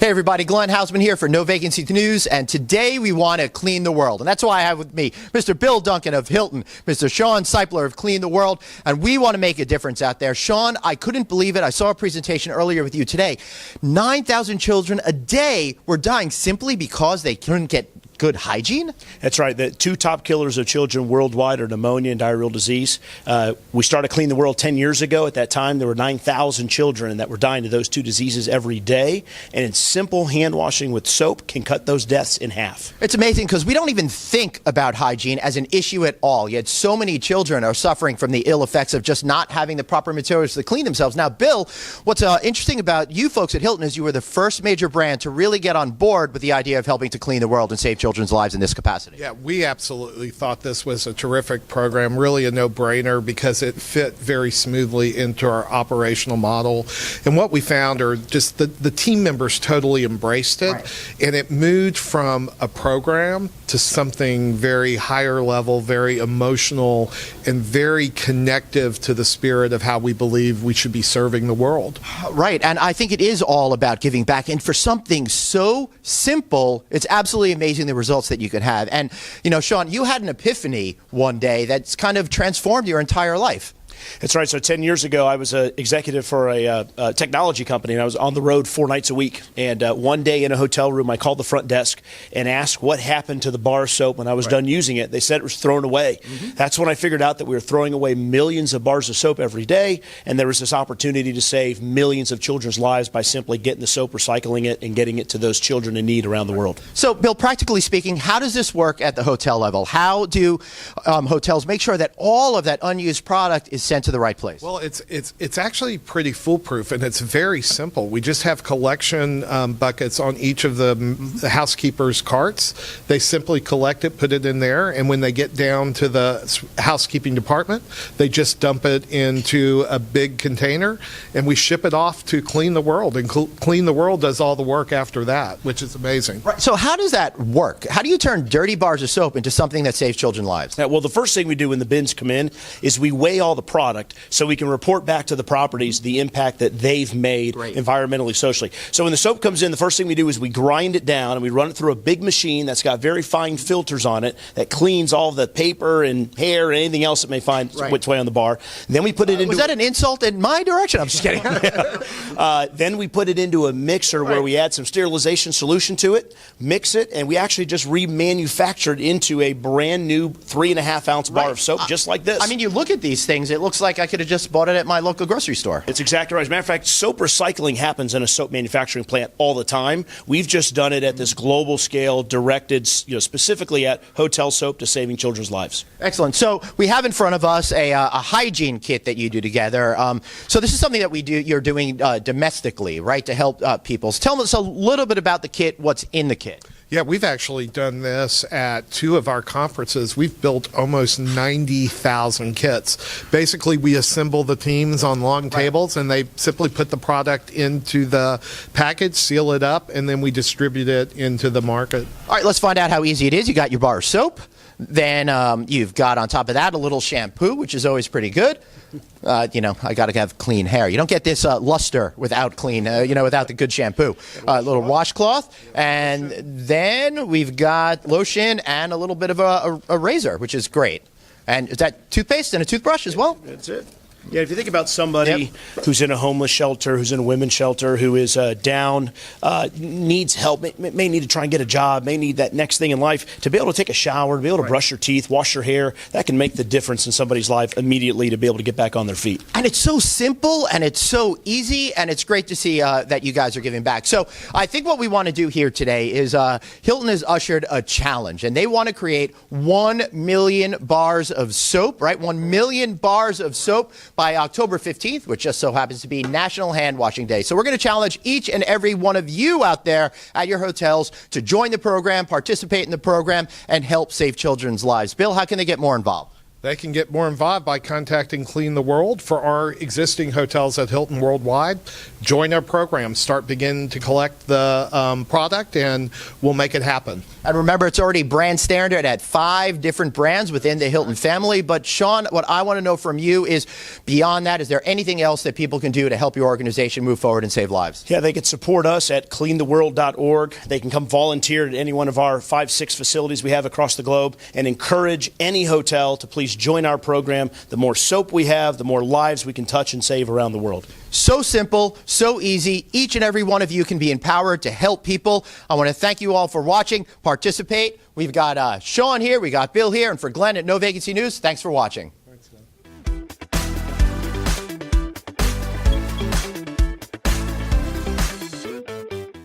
Hey everybody, Glenn Hausman here for No Vacancy News, and today we want to clean the world. And that's why I have with me Mr. Bill Duncan of Hilton, Mr. Sean Seipler of Clean the World, and we want to make a difference out there. Sean, I couldn't believe it. I saw a presentation earlier with you today. 9,000 children a day were dying simply because they couldn't get good hygiene? That's right. The two top killers of children worldwide are pneumonia and diarrheal disease. We started Clean the World 10 years ago. At that time, there were 9,000 children that were dying of those two diseases every day. And in simple hand washing with soap can cut those deaths in half. It's amazing because we don't even think about hygiene as an issue at all. Yet so many children are suffering from the ill effects of just not having the proper materials to clean themselves. Now, Bill, what's interesting about you folks at Hilton is you were the first major brand to really get on board with the idea of helping to clean the world and save children's lives in this capacity. Yeah, we absolutely thought this was a terrific program, really a no-brainer because it fit very smoothly into our operational model. And what we found are just the team members totally embraced it, right. And it moved from a program to something very higher level, very emotional, and very connective to the spirit of how we believe we should be serving the world. Right, and I think it is all about giving back. And for something so simple, it's absolutely amazing the results that you can have. And, you know, Sean, you had an epiphany one day that's kind of transformed your entire life. That's right. So 10 years ago, I was an executive for a technology company, and I was on the road 4 nights a week. And one day in a hotel room, I called the front desk and asked what happened to the bar soap when I was done using it. They said it was thrown away. That's when I figured out that we were throwing away millions of bars of soap every day, and there was this opportunity to save millions of children's lives by simply getting the soap, recycling it, and getting it to those children in need around the world. So, Bill, practically speaking, how does this work at the hotel level? How do hotels make sure that all of that unused product is sent to the right place? Well, it's actually pretty foolproof, and it's very simple. We just have collection buckets on each of the housekeepers' carts. They simply collect it, put it in there, and when they get down to the housekeeping department, they just dump it into a big container, and we ship it off to Clean the World, and Clean the World does all the work after that, which is amazing. Right. So how does that work? How do you turn dirty bars of soap into something that saves children's lives? Well, the first thing we do when the bins come in is we weigh all the product so we can report back to the properties the impact that they've made environmentally, socially. So when the soap comes in, the first thing we do is we grind it down and we run it through a big machine that's got very fine filters on it that cleans all the paper and hair and anything else that may find its way on the bar. Then we put it into... Was that an insult in my direction? I'm just kidding. Then we put it into a mixer where we add some sterilization solution to it, mix it, and we actually just remanufactured into a brand new 3.5-ounce bar of soap just like this. I mean, you look at these things, it looks like I could have just bought it at my local grocery store. It's exactly right. As a matter of fact, soap recycling happens in a soap manufacturing plant all the time. We've just done it at this global scale, directed specifically at hotel soap to saving children's lives. Excellent. So we have in front of us a hygiene kit that you do together. So this is something that you're doing domestically, right, to help people. So tell us a little bit about the kit, what's in the kit. Yeah, we've actually done this at 2 of our conferences. We've built almost 90,000 kits. Basically, we assemble the teams on long tables, and they simply put the product into the package, seal it up, and then we distribute it into the market. All right, let's find out how easy it is. You got your bar of soap. Then you've got on top of that a little shampoo, which is always pretty good. You know, I got to have clean hair. You don't get this luster without clean, without the good shampoo. A little washcloth. And then we've got lotion and a little bit of a razor, which is great. And is that toothpaste and a toothbrush as well? That's it. Yeah, if you think about somebody who's in a homeless shelter, who's in a women's shelter, who is down, needs help, may need to try and get a job, may need that next thing in life, to be able to take a shower, to be able to brush your teeth, wash your hair, that can make the difference in somebody's life immediately to be able to get back on their feet. And it's so simple, and it's so easy, and it's great to see that you guys are giving back. So I think what we want to do here today is Hilton has ushered a challenge, and they want to create 1 million bars of soap, right? 1 million bars of soap by October 15th, which just so happens to be National Hand Washing Day. So we're going to challenge each and every one of you out there at your hotels to join the program, participate in the program, and help save children's lives. Bill, how can they get more involved? They can get more involved by contacting Clean the World. For our existing hotels at Hilton Worldwide, join our program, begin to collect the product, and we'll make it happen. And remember, it's already brand standard at 5 different brands within the Hilton family. But Sean, what I want to know from you is, beyond that, is there anything else that people can do to help your organization move forward and save lives? Yeah, they can support us at cleantheworld.org. They can come volunteer at any one of our 5-6 facilities we have across the globe, and encourage any hotel to please join our program. The more soap we have, the more lives we can touch and save around the world. So simple, so easy. Each and every one of you can be empowered to help people. I want to thank you all for watching. Participate. We've got Sean here, we got Bill here, and for Glenn at No Vacancy News, thanks for watching.